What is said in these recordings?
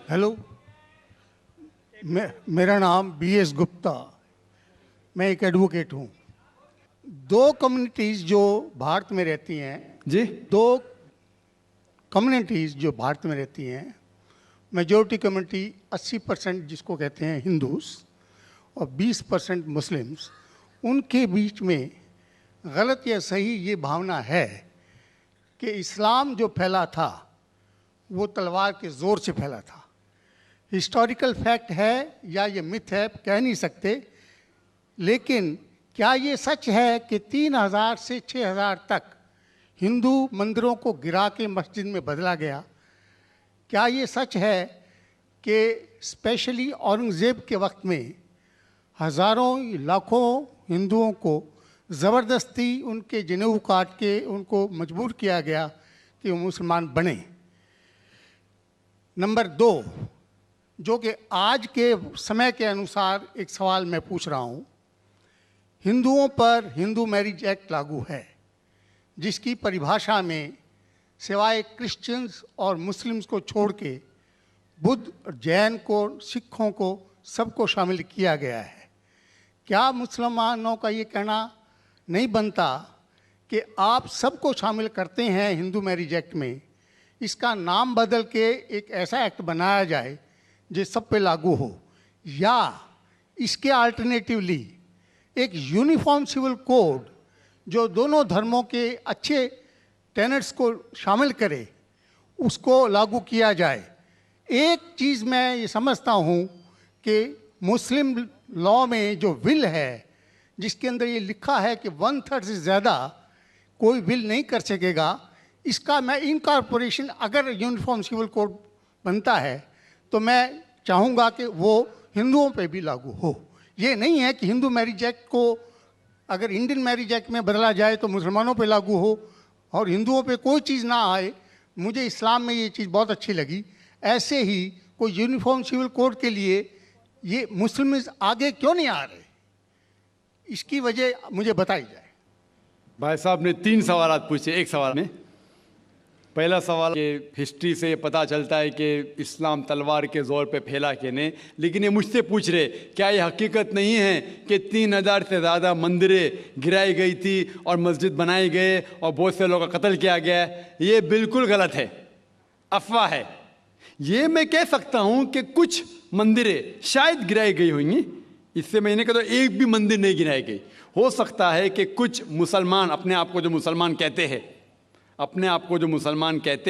Hello. मेरा नाम BS Gupta. मैं एक एडवोकेट हूँ। दो कम्युनिटीज़ जो भारत में रहती हैं जी, दो कम्युनिटीज़ जो भारत में रहती हैं, मेजॉरिटी कम्युनिटी 80% जिसको कहते हैं हिंदूस और 20% मुस्लिम्स, उनके बीच में गलत या सही ये भावना है कि इस्लाम जो फैला था वो तलवार के ज़ोर से फैला था। हिस्टोरिकल फैक्ट है या ये मिथ है कह नहीं सकते, लेकिन क्या ये सच है कि 3000 से 6000 तक हिंदू मंदिरों को गिरा के मस्जिद में बदला गया? क्या ये सच है कि स्पेशली औरंगज़ेब के वक्त में हज़ारों लाखों हिंदुओं को ज़बरदस्ती उनके जनेऊ काट के उनको मजबूर किया गया कि वो मुसलमान बने? नंबर 2, जो कि आज के समय के अनुसार एक सवाल मैं पूछ रहा हूँ, हिंदुओं पर हिंदू मैरिज एक्ट लागू है, जिसकी परिभाषा में सिवाय क्रिश्चियंस और मुस्लिम्स को छोड़ के बुद्ध और जैन को, सिखों को, सबको शामिल किया गया है। क्या मुसलमानों का ये कहना नहीं बनता कि आप सबको शामिल करते हैं हिंदू मैरिज एक्ट में, इसका नाम बदल के एक ऐसा एक्ट बनाया जाए जो सब पे लागू हो, या इसके अल्टरनेटिवली एक यूनिफॉर्म सिविल कोड जो दोनों धर्मों के अच्छे टेनेट्स को शामिल करे, उसको लागू किया जाए? एक चीज़ मैं ये समझता हूँ कि मुस्लिम लॉ में जो विल है, जिसके अंदर ये लिखा है कि 1/3 से ज़्यादा कोई विल नहीं कर सकेगा, इसका मैं इनकॉर्पोरेशन अगर यूनिफॉर्म सिविल कोड बनता है तो मैं चाहूँगा कि वो हिंदुओं पे भी लागू हो। ये नहीं है कि हिंदू मैरिज एक्ट को अगर इंडियन मैरिज एक्ट में बदला जाए तो मुसलमानों पे लागू हो और हिंदुओं पे कोई चीज़ ना आए। मुझे इस्लाम में ये चीज़ बहुत अच्छी लगी। ऐसे ही कोई यूनिफॉर्म सिविल कोड के लिए ये मुस्लिम आगे क्यों नहीं आ रहे, इसकी वजह मुझे बताई जाए। भाई साहब ने 3 सवाल पूछे एक सवाल में। पहला सवाल कि हिस्ट्री से पता चलता है कि इस्लाम तलवार के ज़ोर पे फैला कि नहीं, लेकिन ये मुझसे पूछ रहे क्या ये हकीकत नहीं है कि 3000 से ज़्यादा मंदिरें गिराई गई थी और मस्जिद बनाए गए और बहुत से लोगों का कत्ल किया गया? ये बिल्कुल गलत है, अफवाह है। ये मैं कह सकता हूँ कि कुछ मंदिरें शायद गिराई गई होंगी, इससे मैंने कहा तो एक भी मंदिर नहीं गिराई गई। हो सकता है कि कुछ मुसलमान अपने आप को जो मुसलमान कहते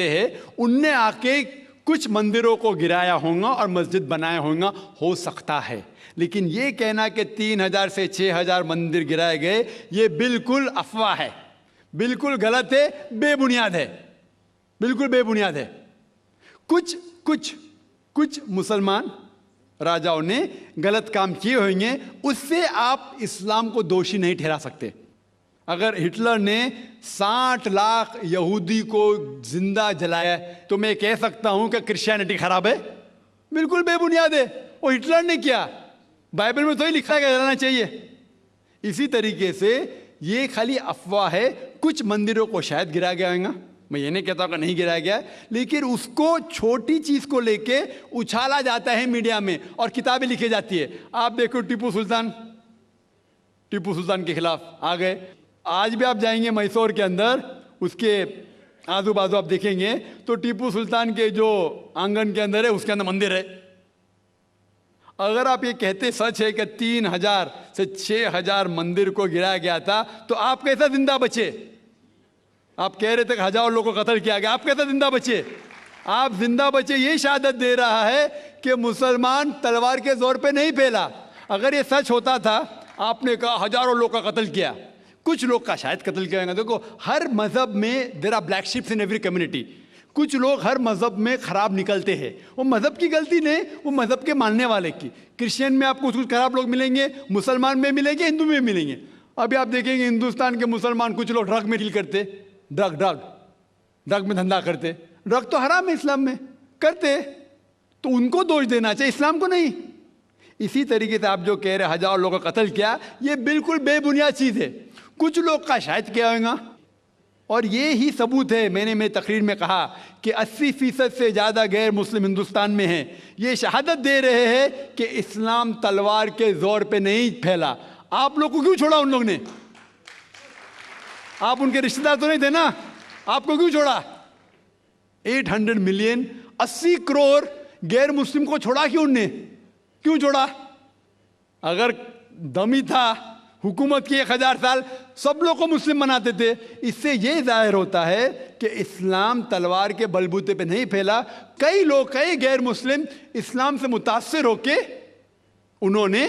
हैं उनने आके कुछ मंदिरों को गिराया होगा और मस्जिद बनाया होगा, हो सकता है। लेकिन ये कहना कि 3000 से 6000 मंदिर गिराए गए, ये बिल्कुल अफवाह है, बिल्कुल गलत है, बेबुनियाद है, बिल्कुल बेबुनियाद है। कुछ मुसलमान राजाओं ने गलत काम किए होंगे, उससे आप इस्लाम को दोषी नहीं ठहरा सकते। अगर हिटलर ने 60 लाख यहूदी को जिंदा जलाया तो मैं कह सकता हूं कि क्रिश्चियनिटी खराब है? बिल्कुल बेबुनियाद है। वो हिटलर ने किया, बाइबल में तो ही लिखा है कि जलाना चाहिए। इसी तरीके से ये खाली अफवाह है। कुछ मंदिरों को शायद गिराया गया होगा, मैं ये नहीं कहता कि नहीं गिराया गया, लेकिन उसको छोटी चीज को लेके उछाला जाता है मीडिया में और किताबें लिखी जाती है। आप देखो टीपू सुल्तान के खिलाफ आ गए। आज भी आप जाएंगे मैसूर के अंदर, उसके आजू बाजू आप देखेंगे तो टीपू सुल्तान के जो आंगन के अंदर है उसके अंदर मंदिर है। अगर आप ये कहते सच है कि 3000 से 6000 मंदिर को गिराया गया था, तो आप कैसा जिंदा बचे? आप कह रहे थे कि हजारों लोगों को कत्ल किया गया, आप कैसे जिंदा बचे? आप जिंदा बचे ये शहादत दे रहा है कि मुसलमान तलवार के जोर पे नहीं फैला। अगर ये सच होता था, आपने कहा हजारों लोग का कत्ल किया, कुछ लोग का शायद कत्ल किया गया। देखो, हर मजहब में there are black sheeps in every community. कुछ लोग हर मजहब में खराब निकलते हैं, वो मजहब की गलती नहीं, वो मजहब के मानने वाले की। क्रिश्चियन में आपको कुछ खराब लोग मिलेंगे, मुसलमान में मिलेंगे, हिंदू में मिलेंगे। अभी आप देखेंगे हिंदुस्तान के मुसलमान कुछ लोग ड्रग में डील करते, ड्रग में धंधा करते। ड्रग तो हराम है इस्लाम में, करते तो उनको दोष देना चाहिए, इस्लाम को नहीं। इसी तरीके से आप जो कह रहे हजारों लोगों का कत्ल किया, ये बिल्कुल बेबुनियाद चीज है। कुछ लोग का शायद किया होगा, और ये ही सबूत है, मैंने मेरी तकरीर में कहा कि 80% से ज़्यादा गैर मुस्लिम हिंदुस्तान में हैं। ये शहादत दे रहे हैं कि इस्लाम तलवार के जोर पे नहीं फैला। आप लोग को क्यों छोड़ा उन लोग ने? आप उनके रिश्तेदार तो नहीं थे ना, आपको क्यों छोड़ा? 800 मिलियन 80 करोड़ गैर मुस्लिम को छोड़ा क्यों उनने? क्यों छोड़ा? अगर दम ही था हुकूमत की 1000 साल सब लोग को मुस्लिम बनाते थे। इससे यह जाहिर होता है कि इस्लाम तलवार के बलबूते पे नहीं फैला। कई लोग, कई गैर मुस्लिम इस्लाम से मुतासिर होके उन्होंने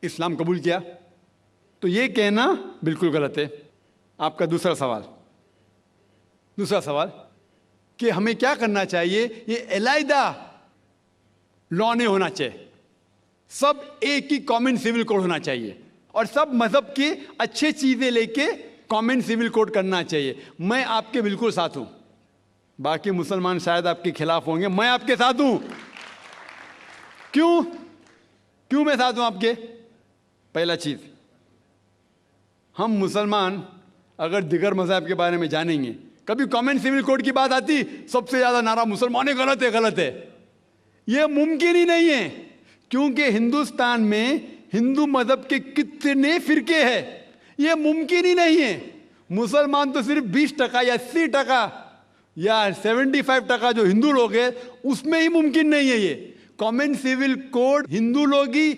इस्लाम कबूल किया। तो यह कहना बिल्कुल गलत है। आपका दूसरा सवाल कि हमें क्या करना चाहिए? ये अलहदा लॉ नहीं होना चाहिए, सब एक ही कॉमन सिविल कोड होना चाहिए और सब मजहब की अच्छी चीजें लेके कॉमन सिविल कोड करना चाहिए। मैं आपके बिल्कुल साथ हूं। बाकी मुसलमान शायद आपके खिलाफ होंगे, मैं आपके साथ हूं। क्यों मैं साथ हूं आपके? पहला चीज, हम मुसलमान अगर दिगर मजहब के बारे में जानेंगे, कभी कॉमन सिविल कोड की बात आती सबसे ज्यादा नारा मुसलमान गलत है। यह मुमकिन ही नहीं है, क्योंकि हिंदुस्तान में हिंदू मजहब के कितने फिरके हैं, यह मुमकिन ही नहीं है। मुसलमान तो सिर्फ 20% या 80% या 75% जो हिंदू लोग हैं उसमें ही मुमकिन नहीं है। ये कॉमन सिविल कोड हिंदू लोग ही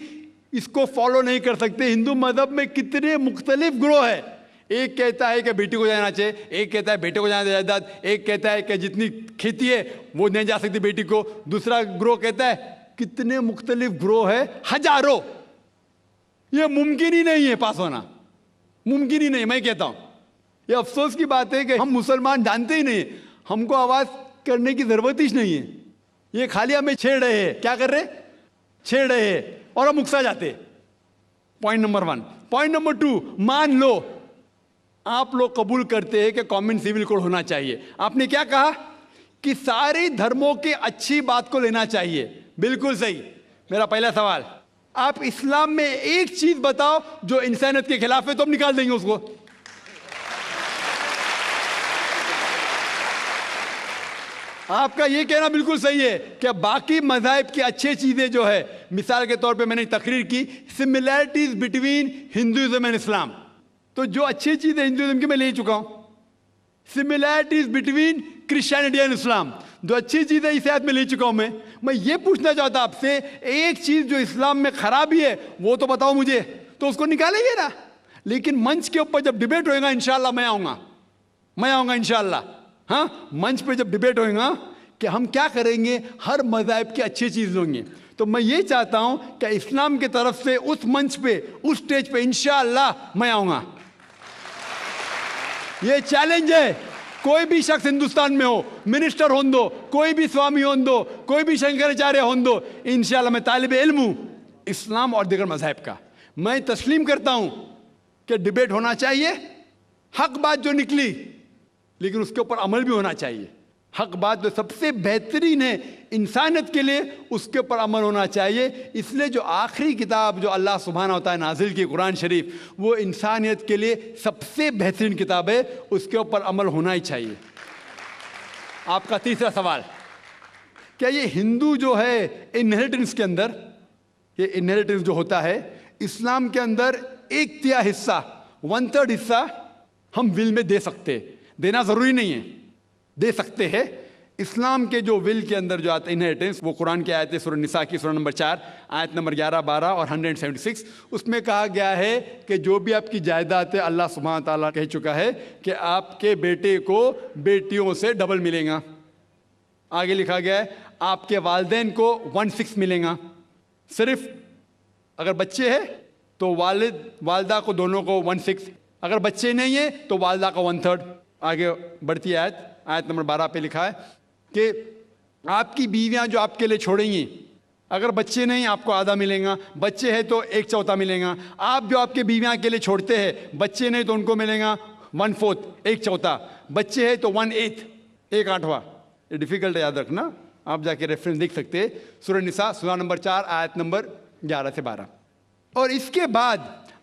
इसको फॉलो नहीं कर सकते। हिंदू मजहब में कितने मुख्तलिफ ग्रोह है। एक कहता है कि बेटी को जाना चाहिए, एक कहता है बेटे को जाना जायदाद, एक कहता है कि जितनी खेती है वो नहीं जा सकती बेटी को, दूसरा ग्रोह कहता है। कितने मुख्तलिफ ग्रोह है, हजारों। यह मुमकिन ही नहीं है पास होना, मुमकिन ही नहीं। मैं कहता हूं यह अफसोस की बात है कि हम मुसलमान जानते ही नहीं, हमको आवाज करने की जरूरत ही नहीं है। ये खाली हमें छेड़ रहे हैं। क्या कर रहे? छेड़ रहे हैं और हम उकसा जाते। Point number 1। पॉइंट नंबर 2, मान लो आप लोग कबूल करते हैं कि कॉमन सिविल कोड होना चाहिए। आपने क्या कहा कि सारे धर्मों के अच्छी बात को लेना चाहिए। बिल्कुल सही। मेरा पहला सवाल, आप इस्लाम में एक चीज बताओ जो इंसानियत के खिलाफ है, तो हम निकाल देंगे उसको। आपका यह कहना बिल्कुल सही है कि बाकी मज़ाहिब की अच्छी चीजें जो है, मिसाल के तौर पे मैंने तकरीर की similarities between Hinduism and Islam, तो जो अच्छी चीजें हिंदुइज्म की मैं ले चुका हूं। Similarities between Christianity and Islam, जो अच्छी चीजें इस आयत में ले चुका हूं। मैं ये पूछना चाहता आपसे, एक चीज जो इस्लाम में खराबी है वो तो बताओ मुझे, तो उसको निकालेंगे ना। लेकिन मंच के ऊपर जब डिबेट होएगा इंशाल्लाह मैं आऊंगा इंशाल्लाह। हाँ, मंच पे जब डिबेट होएगा कि हम क्या करेंगे, हर मज़ाहिब की अच्छी चीज लेंगे। तो मैं ये चाहता हूं कि इस्लाम की तरफ से उस मंच पे, उस स्टेज पे इंशाल्लाह मैं आऊंगा। ये चैलेंज है। कोई भी शख्स हिंदुस्तान में हो, मिनिस्टर हों दो, कोई भी स्वामी हों दो, कोई भी शंकराचार्य हों दो, इंशाल्लाह मैं तालिब इल्म हूं इस्लाम और दिगर मज़ाहिब का। मैं तस्लीम करता हूं कि डिबेट होना चाहिए, हक बात जो निकली, लेकिन उसके ऊपर अमल भी होना चाहिए। हक बात जो सबसे बेहतरीन है इंसानियत के लिए, उसके ऊपर अमल होना चाहिए। इसलिए जो आखिरी किताब जो अल्लाह सुब्हानहू व तआला नाजिल की कुरान शरीफ, वो इंसानियत के लिए सबसे बेहतरीन किताब है, उसके ऊपर अमल होना ही चाहिए। आपका तीसरा सवाल, क्या ये हिंदू जो है इनहेरिटेंस के अंदर, ये इनहेरिटेंस जो होता है इस्लाम के अंदर 1/3 हिस्सा, 1/3 हिस्सा हम विल में दे सकते, देना जरूरी नहीं है, दे सकते हैं। इस्लाम के जो विल के अंदर जो आता है इनहेरिटेंस, वो कुरान की आयत है सूरह निसा की सूरह नंबर 4 आयत नंबर 11, 12 और 176। उसमें कहा गया है कि जो भी आपकी जायदाद है, अल्लाह सुब्हानहू व तआला कह चुका है कि आपके बेटे को बेटियों से डबल मिलेगा। आगे लिखा गया है आपके वालिदैन को 1/6 मिलेगा। सिर्फ अगर बच्चे हैं तो वालिद वालदा को दोनों को 1/6, अगर बच्चे नहीं है तो वालदा का 1/3। आगे बढ़ती आयत नंबर 12 पे लिखा है कि आपकी बीवियां जो आपके लिए छोड़ेंगी, अगर बच्चे नहीं आपको आधा मिलेगा, बच्चे हैं तो 1/4 मिलेगा। आप जो आपके बीवियां के लिए छोड़ते हैं, बच्चे नहीं तो उनको मिलेगा 1/4, 1/4, बच्चे हैं तो 1/8, 1/8। ये डिफिकल्ट है, याद रखना, आप जाके रेफरेंस देख सकते हैं, सूरह निसा सूरह नंबर 4 आयत नंबर 11 से 12। और इसके बाद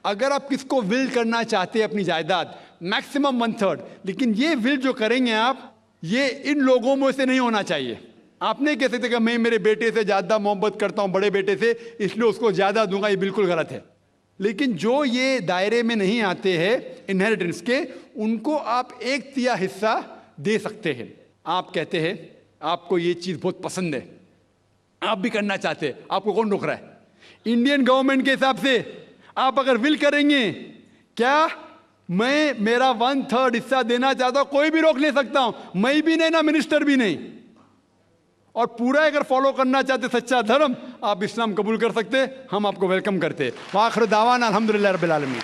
अगर आप किसको विल करना चाहते हैं अपनी जायदाद, मैक्सिमम 1/3, लेकिन ये विल जो करेंगे आप, ये इन लोगों में से नहीं होना चाहिए। आप नहीं कह सकते कि मैं मेरे बेटे से ज़्यादा मोहब्बत करता हूँ, बड़े बेटे से, इसलिए उसको ज़्यादा दूंगा, ये बिल्कुल गलत है। लेकिन जो ये दायरे में नहीं आते हैं इनहेरिटेंस के, उनको आप 1/3 हिस्सा दे सकते हैं। आप कहते हैं आपको ये चीज़ बहुत पसंद है, आप भी करना चाहते हैं, आपको कौन रोक रहा है? इंडियन गवर्नमेंट के हिसाब से आप अगर विल करेंगे, क्या मैं मेरा 1/3 हिस्सा देना चाहता हूं, कोई भी रोक नहीं सकता हूं, मैं भी नहीं, ना मिनिस्टर भी नहीं। और पूरा अगर फॉलो करना चाहते सच्चा धर्म, आप इस्लाम कबूल कर सकते, हम आपको वेलकम करते। वाखिर दावाना अल्हम्दुलिल्लाह रब्बिल आलमीन।